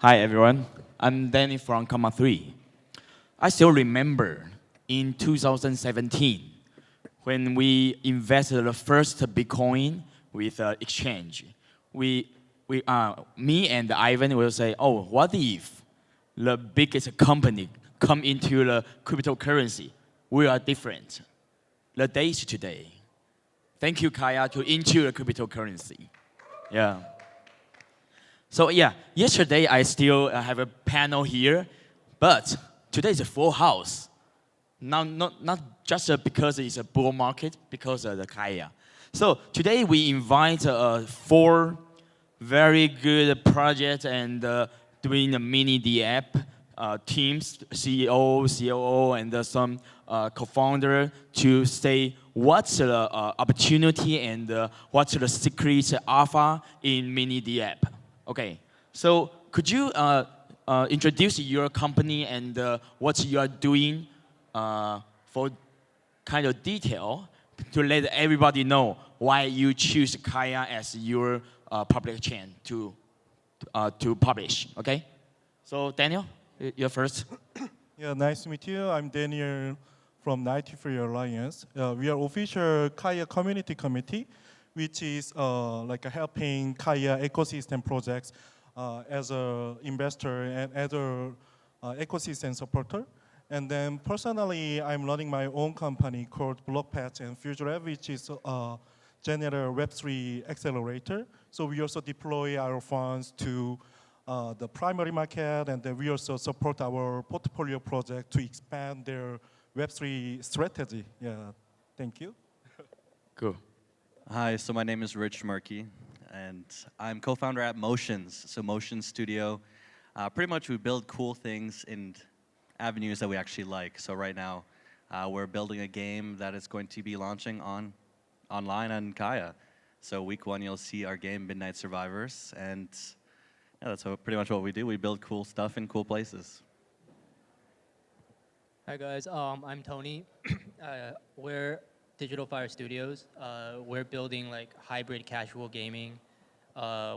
Hi everyone, I'm Denny from Comma 3. I still remember in 2017 when we invested the first Bitcoin with exchange. Me and Ivan will say, oh, what if the biggest company come into the cryptocurrency? We are different. The day is today. Thank you, Kaya, to into the cryptocurrency. Yeah. So yeah, yesterday I still have a panel here, but today is a full house. Now, not just because it's a bull market, because of the Kaya. So today we invite four very good projects and doing a mini D app teams, CEO, COO, and some co-founder to say what's the opportunity and what's the secret alpha in mini D app. Okay, so could you introduce your company and what you are doing for kind of detail to let everybody know why you choose Kaya as your public chain to publish, okay? So Daniel, you're first. Yeah, nice to meet you. I'm Daniel from KnightFury Alliance. We are official Kaya community committee, which is like helping Kaya ecosystem projects as an investor and as a ecosystem supporter. And then personally, I'm running my own company called BlockPatch and FutureLab, which is a general Web3 accelerator. So we also deploy our funds to the primary market, and then we also support our portfolio project to expand their Web3 strategy. Yeah, thank you. Cool. Hi, so my name is Mirkie, and I'm co-founder at Motions. So Motion Studio, pretty much we build cool things in avenues that we actually like. So right now, we're building a game that is going to be launching online on Kaya. So week 1, you'll see our game, Midnight Survivors, and yeah, that's pretty much what we do. We build cool stuff in cool places. Hi guys, I'm Tony. We're Digital Fire Studios. We're building like hybrid casual gaming.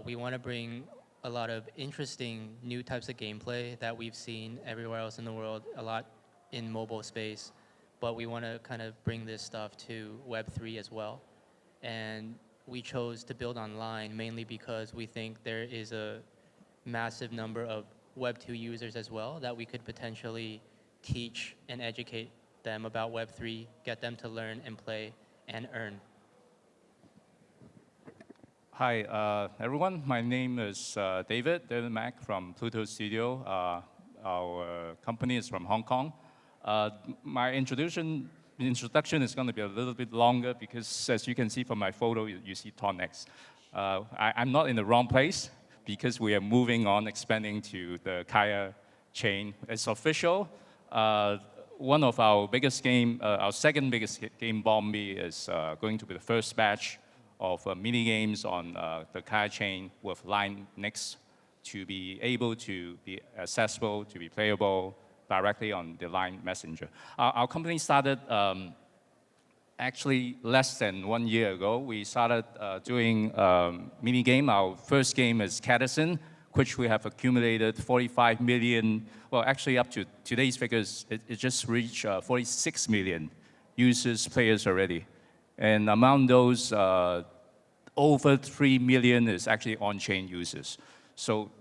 We want to bring a lot of interesting new types of gameplay that we've seen everywhere else in the world, a lot in mobile space, but we want to kind of bring this stuff to Web3 as well. And we chose to build online mainly because we think there is a massive number of Web2 users as well that we could potentially teach and educate them about Web3, get them to learn and play and earn. Hi, everyone. My name is David Mack from Pluto Studio. Our company is from Hong Kong. My introduction is going to be a little bit longer because, as you can see from my photo, you see Tonnex. I'm not in the wrong place because we are moving on, expanding to the Kaya chain. It's official. One of our biggest game, our second biggest game, Bombi, is going to be the first batch of mini games on the Kaya chain with line next to be able to be accessible, to be playable directly on the line messenger. Our company started actually less than 1 year ago. We started doing mini game. Our first game is Cadison, which we have accumulated 45 million, well, actually up to today's figures, it just reached 46 million users, players already. And among those, over 3 million is actually on-chain users. So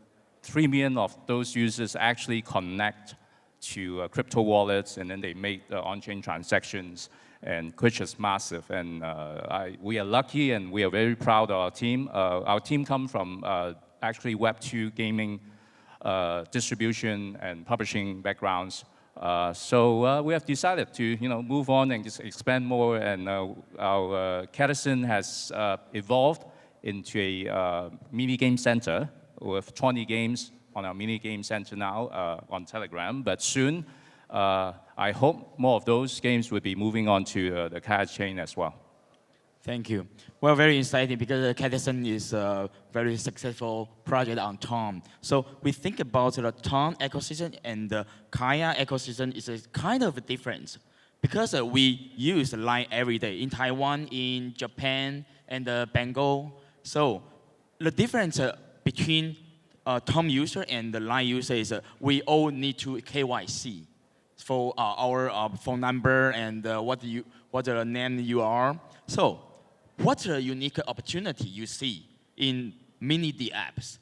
3 million of those users actually connect to crypto wallets, and then they make the on-chain transactions, and which is massive. And we are lucky, and we are very proud of our team. Our team comes from actually Web2 gaming distribution and publishing backgrounds. So we have decided to move on and just expand more, and our Cadison has evolved into a mini game center with 20 games on our mini game center now on Telegram. But soon, I hope more of those games will be moving on to the Kaya chain as well. Thank you. Well, very exciting because Cadison is a very successful project on Tom. So we think about the Tom ecosystem and the Kaya ecosystem is a kind of different because we use Line every day in Taiwan, in Japan, and Bengal. So the difference between Tom user and the Line user is we all need to KYC for our phone number and what the name you are. So, what's a unique opportunity you see in mini apps?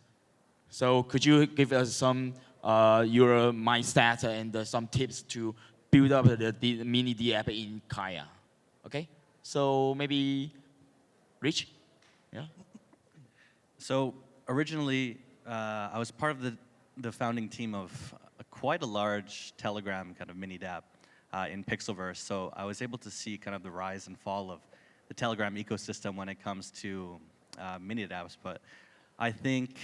So, could you give us some your mindset and some tips to build up the mini app in Kaya? Okay, so maybe Rich, yeah. So originally, I was part of the founding team of quite a large Telegram kind of mini dApp in Pixelverse. So I was able to see kind of the rise and fall of the Telegram ecosystem when it comes to mini dApps. But I think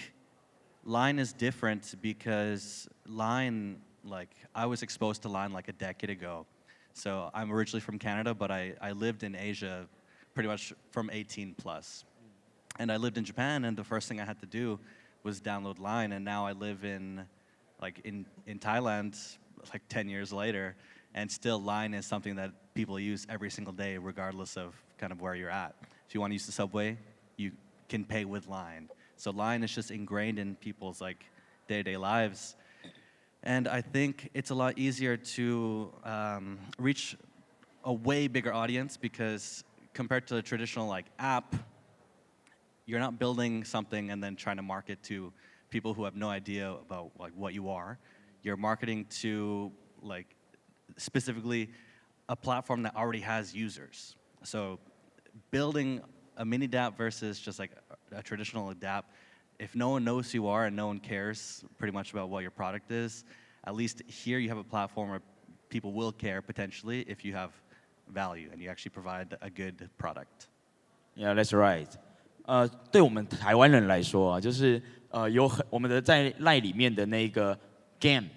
Line is different because Line, like I was exposed to Line like a decade ago. So I'm originally from Canada, but I lived in Asia pretty much from 18 plus. And I lived in Japan, and the first thing I had to do was download Line, and now I live in Thailand like 10 years later, and still Line is something that people use every single day regardless of kind of where you're at. If you want to use the subway, you can pay with Line. So Line is just ingrained in people's like day-to-day lives. And I think it's a lot easier to reach a way bigger audience because compared to the traditional like app, you're not building something and then trying to market to people who have no idea about like what you are. You're marketing to like specifically a platform that already has users. So building a mini dApp versus just like a traditional dApp, if no one knows who you are and no one cares pretty much about what your product is, at least here you have a platform where people will care potentially if you have value and you actually provide a good product. Yeah, that's right. 对我们台湾人来说啊，就是我们的在 Line 里面的那个 game，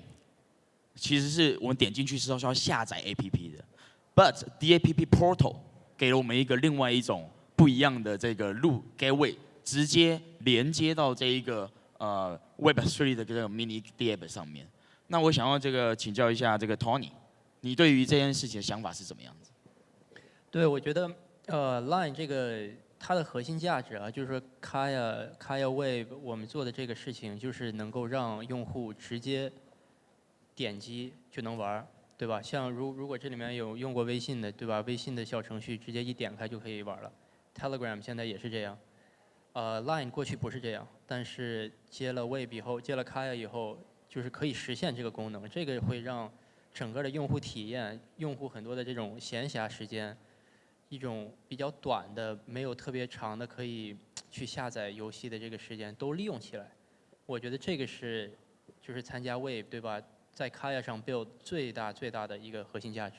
其实是我们点进去是要下载 APP 的。But the APP Portal 给了我们另外一种不一样的这个gateway， 直接连接到这一个Web3 的这个 mini app 上面。那我想要请教一下Tony， 你对于这件事情的想法是怎么样子？对，我觉得Line 这个它的核心价值啊，就是说 Kaya Wave 我们做的这个事情，就是能够让用户直接点击就能玩，对吧？像如果这里面有用过微信的，对吧？微信的小程序直接一点开就可以玩了。Telegram 现在也是这样。Line 过去不是这样，但是接了 Wave 以后，接了 Kaya 以后，就是可以实现这个功能。这个会让整个的用户体验，用户很多的这种闲暇时间。一种比较短的、没有特别长的可以去下载游戏的这个时间都利用起来，我觉得这个就是参加 Wave 对吧？在 Kaya 上 build 最大的一个核心价值。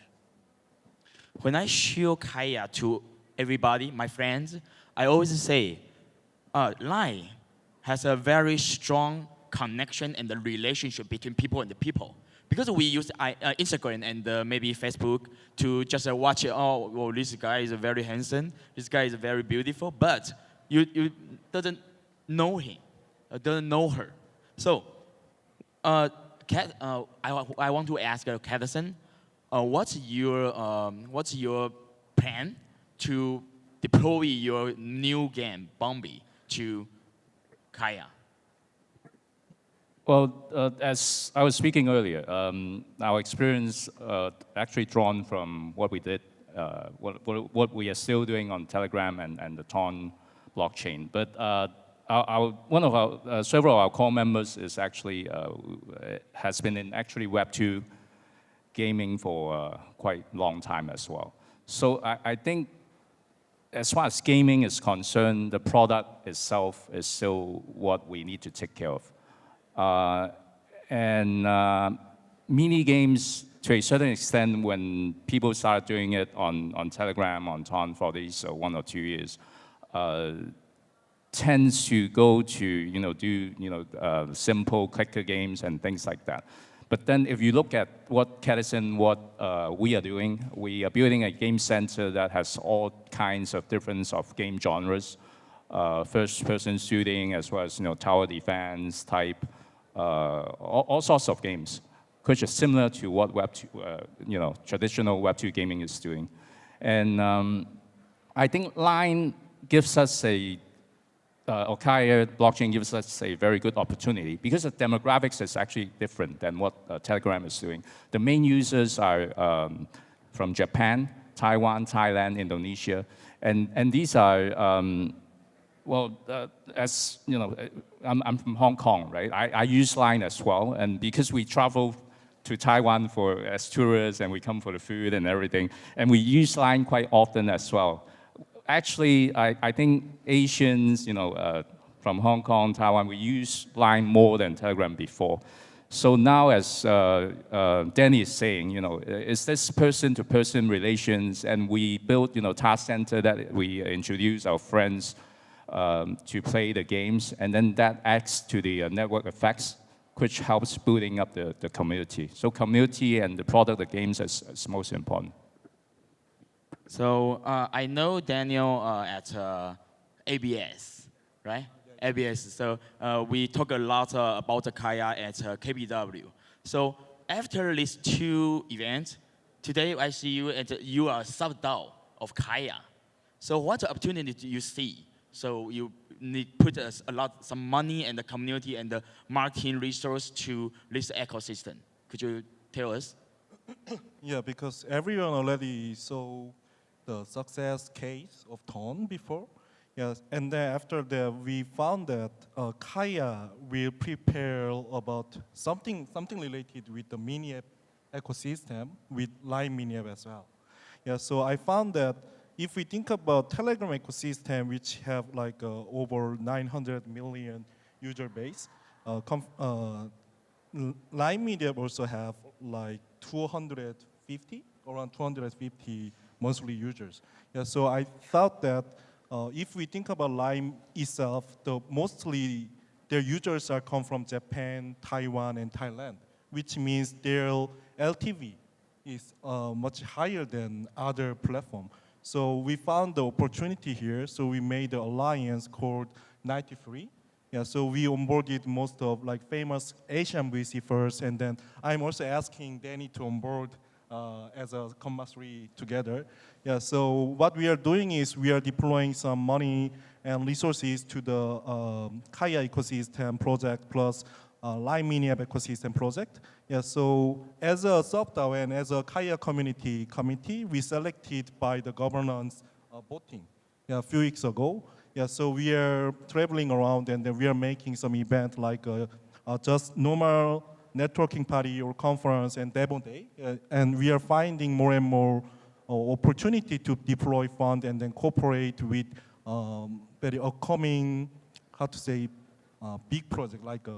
When I show Kaya to everybody, my friends, I always say, Line has a very strong connection and the relationship between people and the people. Because we use Instagram and maybe Facebook to just watch it. Oh, well, this guy is very handsome. This guy is very beautiful. But you doesn't know him, doesn't know her. So, I want to ask Cadison, what's your plan to deploy your new game, Bombi, to Kaya? Well, as I was speaking earlier, our experience actually drawn from what we did, what we are still doing on Telegram and the Ton blockchain. But several of our core members is actually has been in actually Web2 gaming for quite a long time as well. So I think as far as gaming is concerned, the product itself is still what we need to take care of. Mini games, to a certain extent, when people started doing it on Telegram, on Ton for these 1 or 2 years, tends to go to do simple clicker games and things like that. But then if you look at what we are doing, we are building a game center that has all kinds of different game genres, first-person shooting as well as tower defense type. All sorts of games, which is similar to what Web2, traditional Web2 gaming is doing. And I think Line gives us a Kaya blockchain gives us a very good opportunity because the demographics is actually different than what Telegram is doing. The main users are from Japan, Taiwan, Thailand, Indonesia, and these are as you know, I'm from Hong Kong, right? I use Line as well, and because we travel to Taiwan as tourists and we come for the food and everything, and we use Line quite often as well. Actually, I think Asians, from Hong Kong, Taiwan, we use Line more than Telegram before. So now, as Denny is saying, it's this person-to-person relations, and we built, task center that we introduce our friends to play the games, and then that adds to the network effects, which helps building up the community. So community and the product of the games is most important. So I know Daniel at ABS, right? ABS. So we talk a lot about the Kaya at KBW. So after these two events, today I see you at you are sub-DAO of Kaya. So what opportunity do you see? So you need put some money and the community and the marketing resource to this ecosystem. Could you tell us? Yeah, because everyone already saw the success case of Ton before. Yes, and then after that, we found that Kaya will prepare about something related with the mini app ecosystem with Line mini app as well. Yeah, so I found that if we think about Telegram ecosystem, which have like over 900 million user base, Line Media also have like around 250 monthly users. Yeah, so I thought that if we think about Line itself, mostly their users are come from Japan, Taiwan, and Thailand, which means their LTV is much higher than other platforms. So we found the opportunity here, so we made an alliance called KnightFury. Yeah, so we onboarded most of like famous Asian VC first, and then I'm also asking Denny to onboard as a Commas3 together. Yeah, so what we are doing is we are deploying some money and resources to the Kaya ecosystem project plus Line Mini App ecosystem project. Yeah, so as a sub-DAO and as a Kaya community committee, we selected by the governance voting a few weeks ago. Yeah, so we are traveling around and then we are making some event like just normal networking party or conference and demo day. And we are finding more and more opportunity to deploy fund and then cooperate with very upcoming, big project like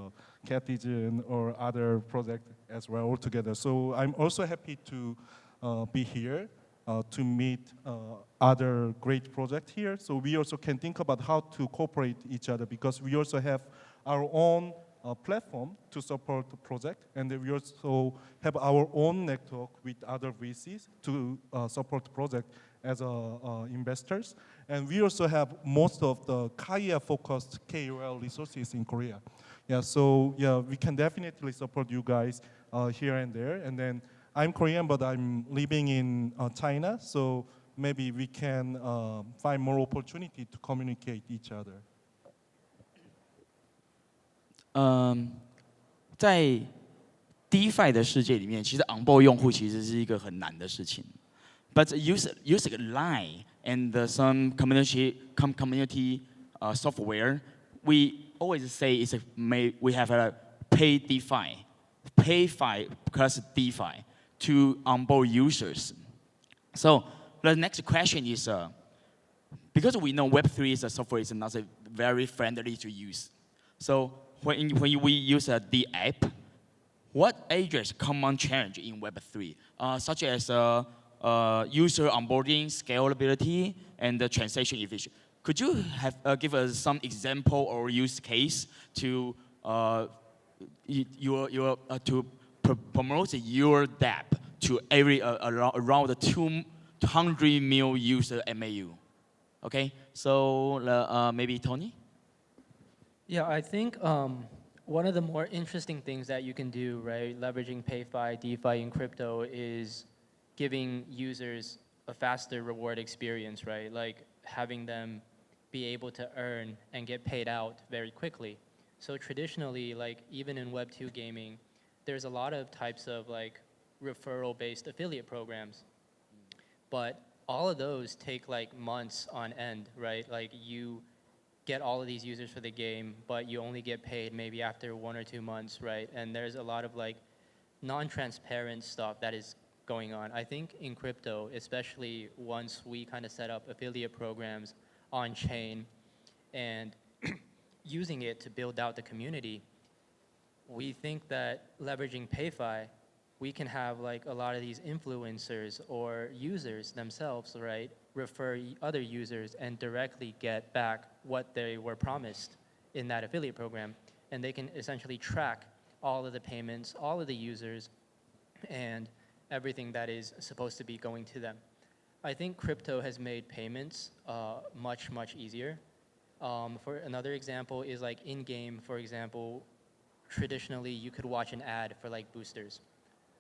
Cathigen or other project as well altogether. So I'm also happy to be here to meet other great projects here. So we also can think about how to cooperate each other because we also have our own platform to support the project, and then we also have our own network with other VCs to support the project as investors. And we also have most of the Kaya-focused KOL resources in Korea. Yeah, so yeah, we can definitely support you guys here and there. And then I'm Korean, but I'm living in China, so maybe we can find more opportunity to communicate each other. 在 DeFi 的世界里面，其实 onboard 用户其实是一个很难的事情。But using Line and some community software, we always say we have a pay DeFi plus DeFi to onboard users. So the next question is, because we know Web3 is a software is not very friendly to use. So when we use the app, what address common challenge in Web3, such as user onboarding, scalability, and the transaction efficiency? Could you give us some example or use case to promote your Dapps to around 200 million user MAU? Okay, so maybe Tony. Yeah, I think one of the more interesting things that you can do, right, leveraging PayFi, DeFi, and crypto is giving users a faster reward experience, right? Like having them be able to earn and get paid out very quickly. So traditionally, like even in Web 2 gaming, there's a lot of types of like referral-based affiliate programs. But all of those take like months on end, right? Like you get all of these users for the game, but you only get paid maybe after 1 or 2 months, right? And there's a lot of like non-transparent stuff that is going on. I think in crypto, especially once we kind of set up affiliate programs on chain and using it to build out the community, we think that leveraging PayFi, we can have like a lot of these influencers or users themselves, right, refer other users and directly get back what they were promised in that affiliate program. And they can essentially track all of the payments, all of the users, and everything that is supposed to be going to them. I think crypto has made payments much, much easier. For another example is like in-game, for example, traditionally you could watch an ad for like boosters.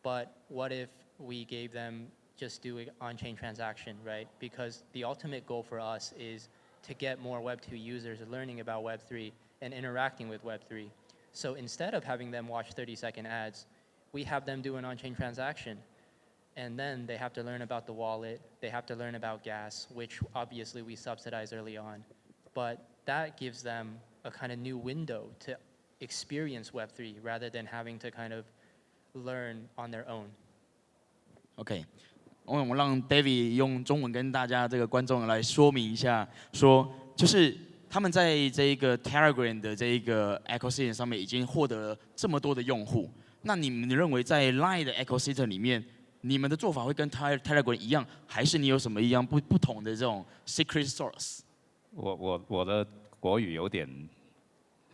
But what if we gave them just do an on-chain transaction, right? Because the ultimate goal for us is to get more Web 2 users learning about Web 3 and interacting with Web 3. So instead of having them watch 30-second ads, we have them do an on-chain transaction. And then they have to learn about the wallet, they have to learn about gas, which obviously we subsidize early on. But that gives them a kind of new window to experience Web 3 rather than having to kind of learn on their own. OK，我让 David 用中文跟大家这个观众来说明一下，说就是他们在这一个 Telegram 的这一个 ecosystem 上面已经获得了这么多的用户，那你们认为在 Line 的 ecosystem 里面，你们的做法会跟 Telegram 一样，还是你有什么一样不同的这种 secret source？ 我的国语有点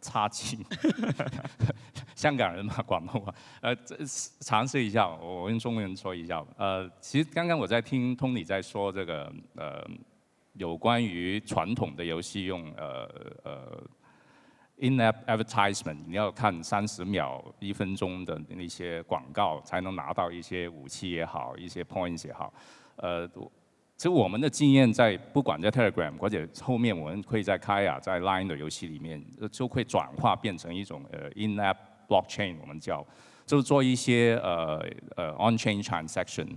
差劲，香港人嘛，广东话，尝试一下，我用中文说一下。其实刚刚我在听 Tony 在说这个有关于传统的游戏用in-app advertisement， 你要看30秒、1分钟的那些广告，才能拿到一些武器也好，一些 points 也好。其实我们的经验在不管在 Telegram 或者后面我们会在 Kaya 在 Line 的游戏里面，就会转化变成一种in-app blockchain， 我们叫，就做一些on-chain transaction。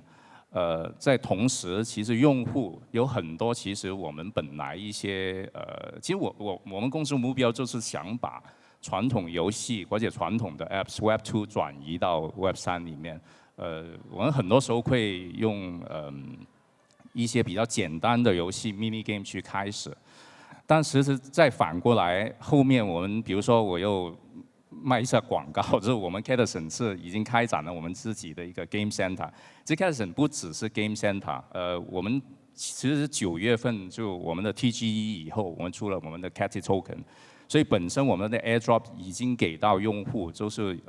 在同时，其实用户有很多，其实我们本来一些其实我们公司目标就是想把传统游戏或者传统的 apps Web2 转移到 Web3 里面。我们很多时候会用一些比较简单的游戏 mini game 去开始，但其实再反过来，后面我们比如说我又卖一下广告，就是我们 Cadison 是已经开展了我们自己的一个 Game Center。这 Cadison 不只是 Game Center， 我们其实9月份就我们的 TGE 以后，我们出了我们的 Catty Token， 所以本身我们的 AirDrop 已经给到用户，就是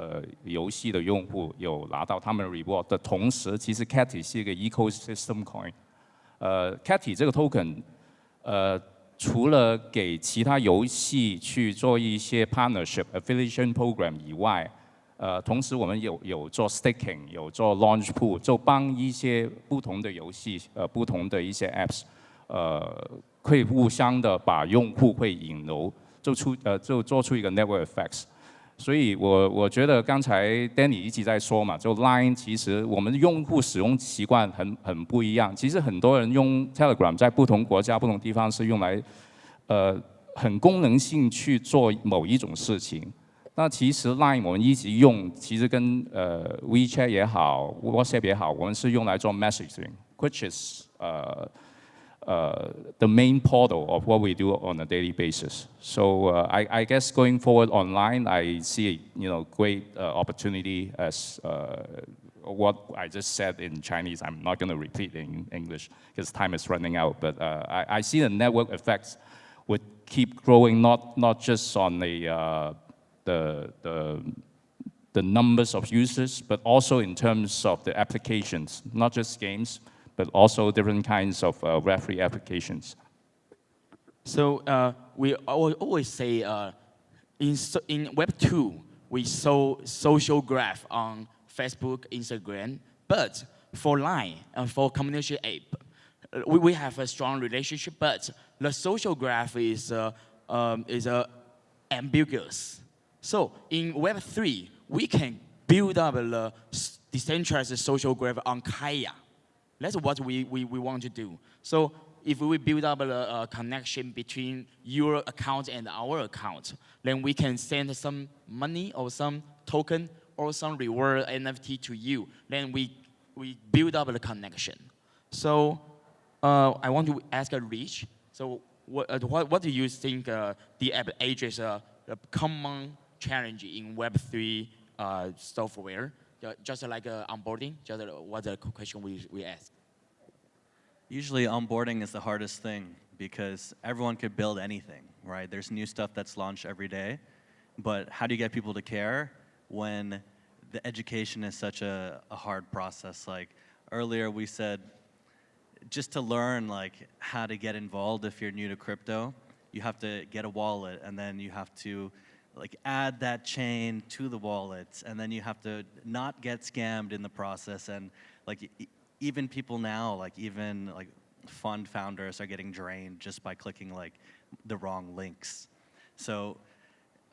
游戏的用户有拿到他们的 reward 的同时，其实 Catty 是一个 ecosystem coin。Catty 这个 token， 除了给其他游戏去做一些 partnership affiliation program 以外，同时我们有做 staking， 有做 launch pool， 就帮一些不同的游戏，不同的一些 apps， 会互相的把用户会引流，就做出一个 network effects。所以我觉得刚才 Denny 一直在说嘛，就 Line 其实我们用户使用习惯很不一样。其实很多人用 Telegram 在不同国家、不同地方是用来很功能性去做某一种事情。那其实 Line 我们一直用，其实跟WeChat 也好 ，WhatsApp 也好，我们是用来做 messaging，which is the main portal of what we do on a daily basis. So I guess going forward online, I see great opportunity as what I just said in Chinese. I'm not going to repeat in English because time is running out. But I see the network effects would keep growing, not just on the numbers of users, but also in terms of the applications, not just games, but also different kinds of Web3 applications. So we always say in Web 2 we saw social graph on Facebook, Instagram, but for Line and for communication app, we have a strong relationship, but the social graph is ambiguous. So in Web3, we can build up the decentralized social graph on Kaya. That's what we want to do. So if we build up a connection between your account and our account, then we can send some money or some token or some reward NFT to you. Then we build up the connection. So I want to ask Rich. So what do you think the app address a common challenge in Web3 software? Just like onboarding, just what the question we asked. Usually onboarding is the hardest thing because everyone could build anything, right? There's new stuff that's launched every day, but how do you get people to care when the education is such a hard process? Like earlier we said, just to learn like how to get involved if you're new to crypto, you have to get a wallet and then you have to like add that chain to the wallet and then you have to not get scammed in the process. And like even people now, like even like fund founders are getting drained just by clicking like the wrong links. So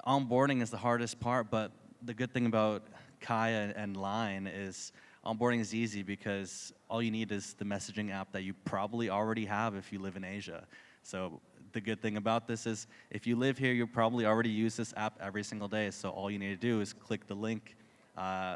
onboarding is the hardest part, but the good thing about Kaya and Line is onboarding is easy because all you need is the messaging app that you probably already have if you live in Asia. So the good thing about this is if you live here, you probably already use this app every single day. So all you need to do is click the link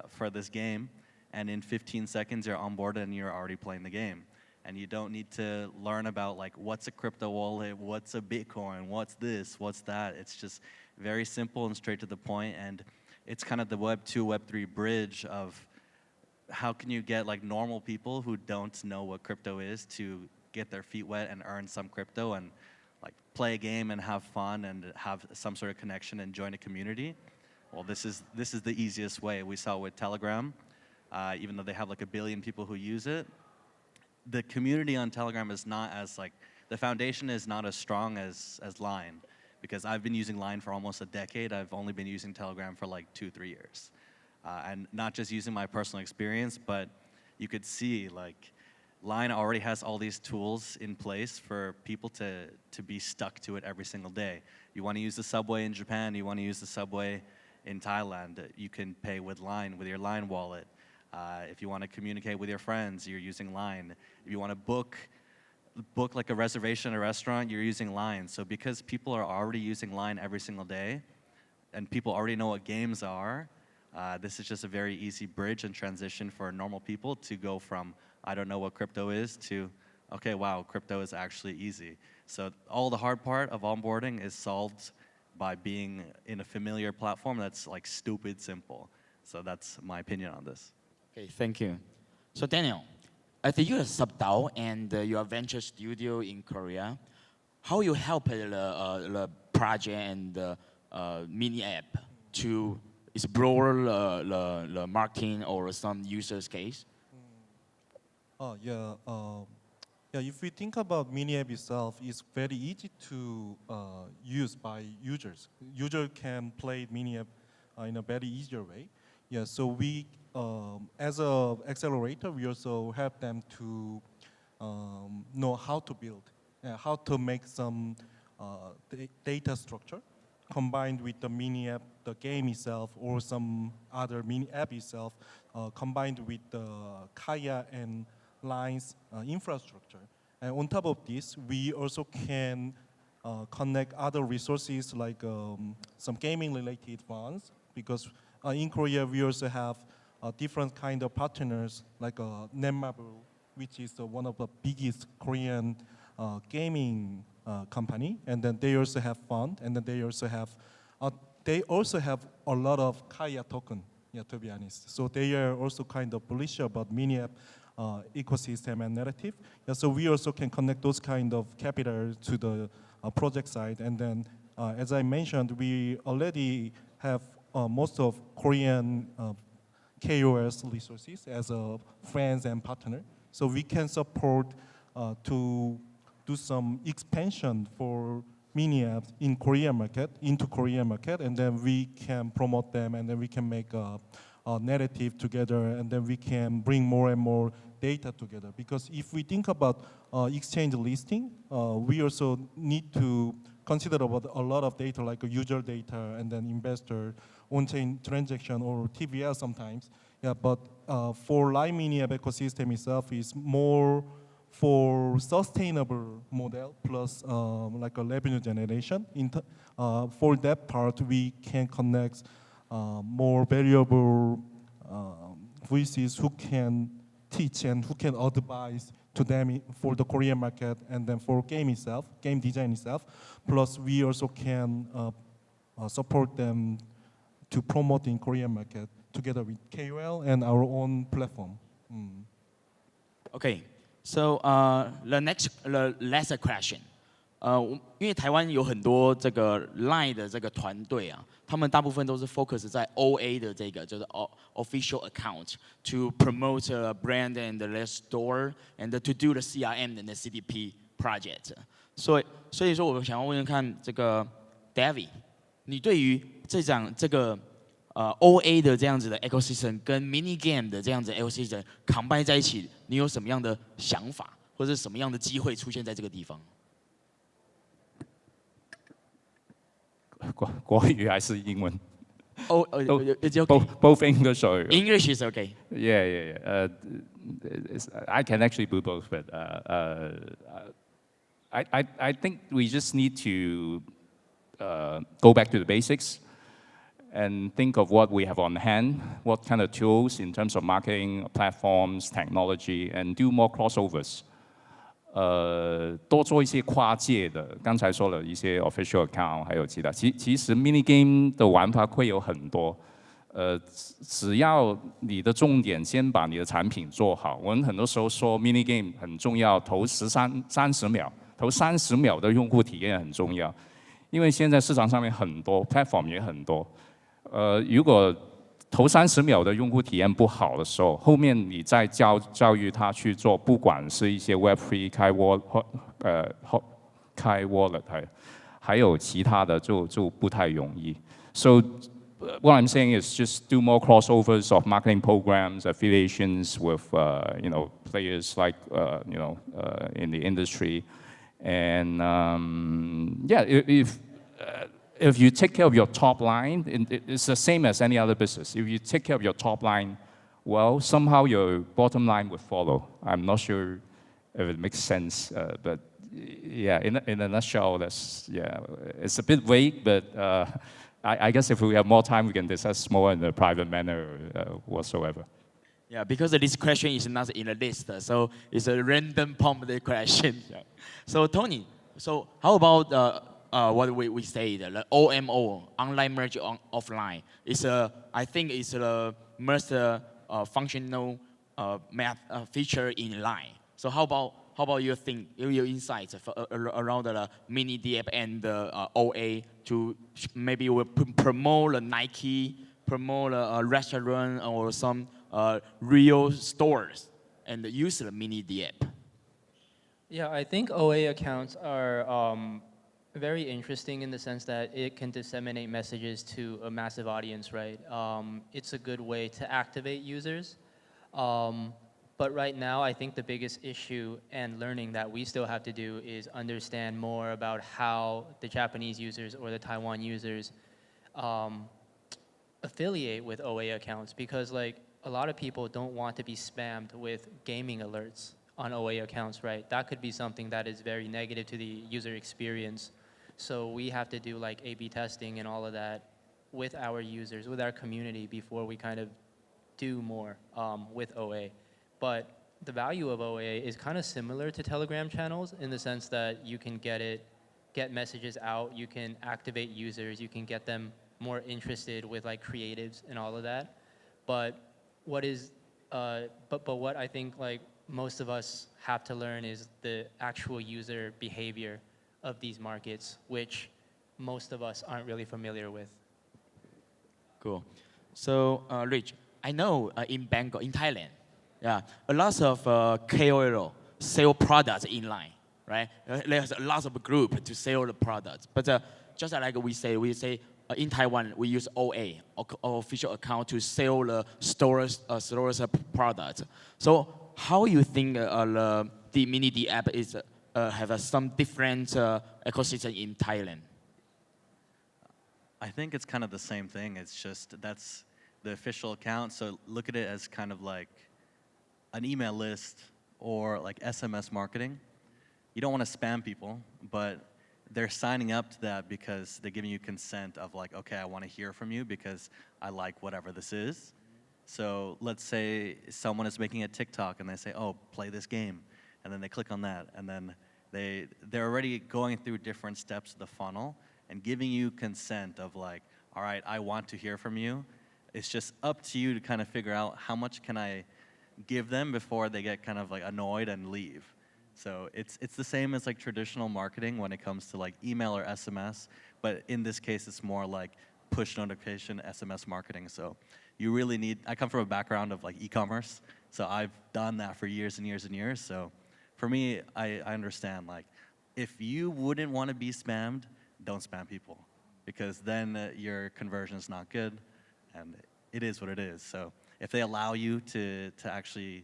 for this game, and in 15 seconds you're onboarded and you're already playing the game. And you don't need to learn about like what's a crypto wallet, what's a Bitcoin, what's this, what's that. It's just very simple and straight to the point. And it's kind of the Web 2, Web 3 bridge of how can you get like normal people who don't know what crypto is to get their feet wet and earn some crypto and like play a game and have fun and have some sort of connection and join a community. Well, this is the easiest way. We saw it with Telegram, even though they have like 1 billion people who use it. The community on Telegram is not as like, the foundation is not as strong as Line, because I've been using Line for almost a decade. I've only been using Telegram for like 2-3 years. And not just using my personal experience, but you could see like Line already has all these tools in place for people to be stuck to it every single day. You want to use the subway in Japan, you want to use the subway in Thailand, you can pay with Line, with your Line wallet. If you want to communicate with your friends, you're using Line. If you want to book like a reservation at a restaurant, you're using Line. So because people are already using Line every single day, and people already know what games are, this is just a very easy bridge and transition for normal people to go from, I don't know what crypto is, to, okay, wow, crypto is actually easy. So all the hard part of onboarding is solved by being in a familiar platform that's like stupid simple. So that's my opinion on this. Okay, thank you. So Daniel, I think you're a sub-DAO and you're a venture studio in Korea. How you help the project and the mini app to explore the marketing or some users case? If we think about mini app itself, it's very easy to use by users. User can play mini app in a very easier way. Yeah, so we, as a accelerator, we also help them to know how to build, how to make some data structure combined with the mini app, the game itself, or some other mini app itself, combined with the Kaya and Line's infrastructure. And on top of this, we also can connect other resources like some gaming-related ones, because in Korea we also have different kind of partners like Netmarble, which is one of the biggest Korean gaming company, and then they also have fund, and then they also have a lot of Kaya token. Yeah, to be honest, so they are also kind of bullish about mini app ecosystem and narrative. Yeah, so we also can connect those kind of capital to the project side, and then as I mentioned, we already have most of Korean KOS resources as a friends and partner, so we can support to do some expansion for mini apps in Korean market, into Korean market, and then we can promote them, and then we can make a narrative together, and then we can bring more and more data together. Because if we think about exchange listing, we also need to consider about a lot of data like user data and then investor, on-chain transaction or TVL sometimes. Yeah, but for live mini app ecosystem itself is more for sustainable model plus like a revenue generation. For that part, we can connect more variable voices who can teach and who can advise to them for the Korean market and then for game itself, game design itself. Plus, we also can support them to promote in Korean market together with KOL and our own platform. Okay, so the last question. 因为台湾有很多这个 Line 的这个团队啊，他们大部分都是 focus 在 OA 的这个就是 official account to promote a brand and the store and to do the CRM and the CDP project. 所以说我想要问问看这个 David， 你对于这个OA 的这样子的 ecosystem 跟 mini game 的这样子的 ecosystem combine 在一起，你有什么样的想法，或者什么样的机会出现在这个地方？国语还是英文 it's okay. Both English or English is okay. Yeah. I can actually do both, but I think we just need to go back to the basics and think of what we have on hand, what kind of tools in terms of marketing, platforms, technology, and do more crossovers. 多做一些跨界的，刚才说了一些 official account， 还有其他。其实 mini game 的玩法会有很多，只要你的重点先把你的产品做好。我们很多时候说 mini game 很重要，头30秒，头30秒的用户体验很重要，因为现在市场上面很多 platform 也很多，如果头30秒的用户体验不好的时候，后面你再教育他去做，不管是一些 Web3 开 wallet 还有其他的就不太容易。So what I'm saying is just do more crossovers of marketing programs, affiliations with players like in the industry, and if you take care of your top line, it's the same as any other business. If you take care of your top line, well, somehow your bottom line will follow. I'm not sure if it makes sense, but yeah, in a nutshell, it's a bit vague, but I guess if we have more time, we can discuss more in a private manner whatsoever. Yeah, because this question is not in the list, so it's a random prompted question. Yeah. So Tony, how about what we say, the OMO, online merge offline, I think it's the most functional feature in Line. So how about your insights around the mini DApp and the OA to maybe promote the Nike, promote a restaurant or some real stores and use the mini DApp? Yeah, I think OA accounts are very interesting in the sense that it can disseminate messages to a massive audience, right? It's a good way to activate users. But right now, I think the biggest issue and learning that we still have to do is understand more about how the Japanese users or the Taiwan users affiliate with OA accounts, because like a lot of people don't want to be spammed with gaming alerts on OA accounts, right? That could be something that is very negative to the user experience. So we have to do like A/B testing and all of that with our users, with our community before we kind of do more with OA. But the value of OA is kind of similar to Telegram channels in the sense that you can get messages out, you can activate users, you can get them more interested with like creatives and all of that. But what I think like most of us have to learn is the actual user behavior of these markets, which most of us aren't really familiar with. Cool. So, Rich, I know in Bangkok, in Thailand, yeah, a lot of KOL sell products in Line, right? There's a lot of group to sell the products. But just like we say in Taiwan, we use OA, or official account, to sell the stores products. So how you think the mini D app is have some different ecosystem in Thailand? I think it's kind of the same thing. It's just that's the official account. So look at it as kind of like an email list or like SMS marketing. You don't want to spam people, but they're signing up to that because they're giving you consent of like, okay, I want to hear from you because I like whatever this is. So let's say someone is making a TikTok and they say, oh, play this game. And then they click on that. And then they're already going through different steps of the funnel and giving you consent of like, all right, I want to hear from you. It's just up to you to kind of figure out how much can I give them before they get kind of like annoyed and leave. So it's the same as like traditional marketing when it comes to like email or SMS, but in this case, it's more like push notification SMS marketing. So you really need, I come from a background of like e-commerce, so I've done that for years and years and years. So for me, I understand like, if you wouldn't want to be spammed, don't spam people, because then your conversion is not good, and it is what it is. So if they allow you to actually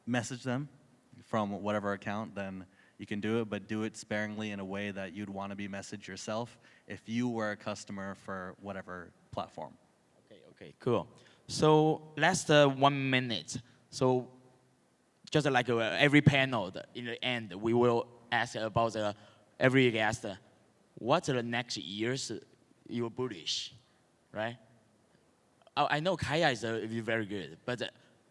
message them from whatever account, then you can do it, but do it sparingly in a way that you'd want to be messaged yourself if you were a customer for whatever platform. Okay, cool. So last 1 minute. So just like every panel, in the end, we will ask about every guest, what's the next years you're bullish, right? I know Kaya is very good, but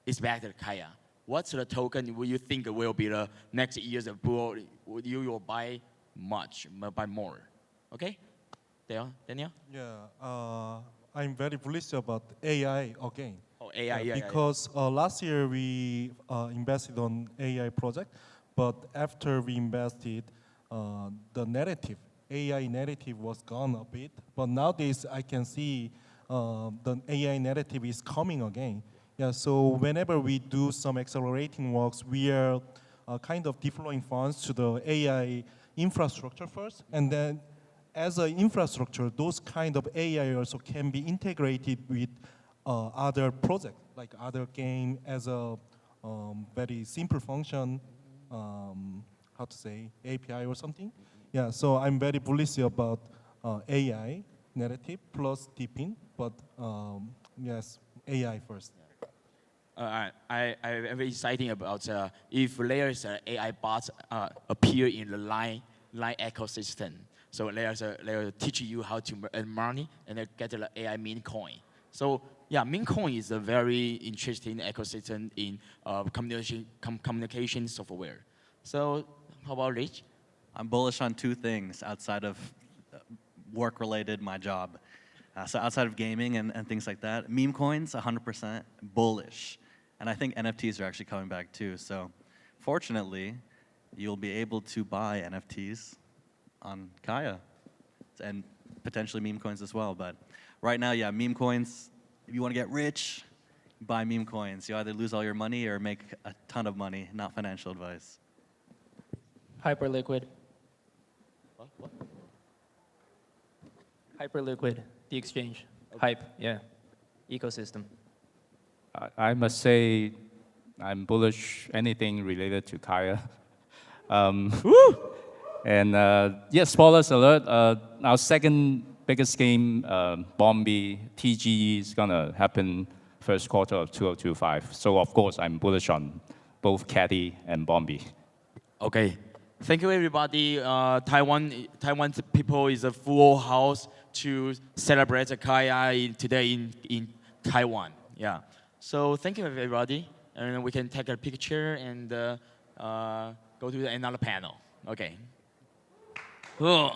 it's back to Kaya. What's the token will you think will be the next year's bull? You will buy buy more? Okay, Daniel? Yeah, I'm very bullish about AI again. Oh, AI, yeah. Because last year we invested on AI project, but after we invested, the narrative, AI narrative was gone a bit. But nowadays I can see the AI narrative is coming again. Yeah, so whenever we do some accelerating works, we are kind of deploying funds to the AI infrastructure first, and then as an infrastructure, those kind of AI also can be integrated with other projects, like other game as a very simple function, how to say, API or something. Yeah, so I'm very bullish about AI narrative plus deepin, but yes, AI first. I'm very excited about if there's AI bots appear in the line ecosystem. So they'll teach you how to earn money and then get the AI meme coin. So yeah, meme coin is a very interesting ecosystem in communication software. So how about Rich? I'm bullish on two things outside of work-related, my job. So outside of gaming and things like that, meme coins, 100% bullish. And I think NFTs are actually coming back too. So fortunately, you'll be able to buy NFTs on Kaya and potentially meme coins as well. But right now, yeah, meme coins, if you want to get rich, buy meme coins. You either lose all your money or make a ton of money, not financial advice. Hyperliquid. What? Hyperliquid, the exchange. Hype, yeah. Ecosystem. I must say, I'm bullish anything related to Kaya. And yes, spoilers alert, our second biggest game, Bombi, TGE, is gonna happen first quarter of 2025. So of course, I'm bullish on both Caddy and Bombi. Okay. Thank you, everybody. Taiwan people is a full house to celebrate Kaya today in Taiwan. Yeah. So thank you, everybody. And we can take a picture and go to another panel. Okay. Cool.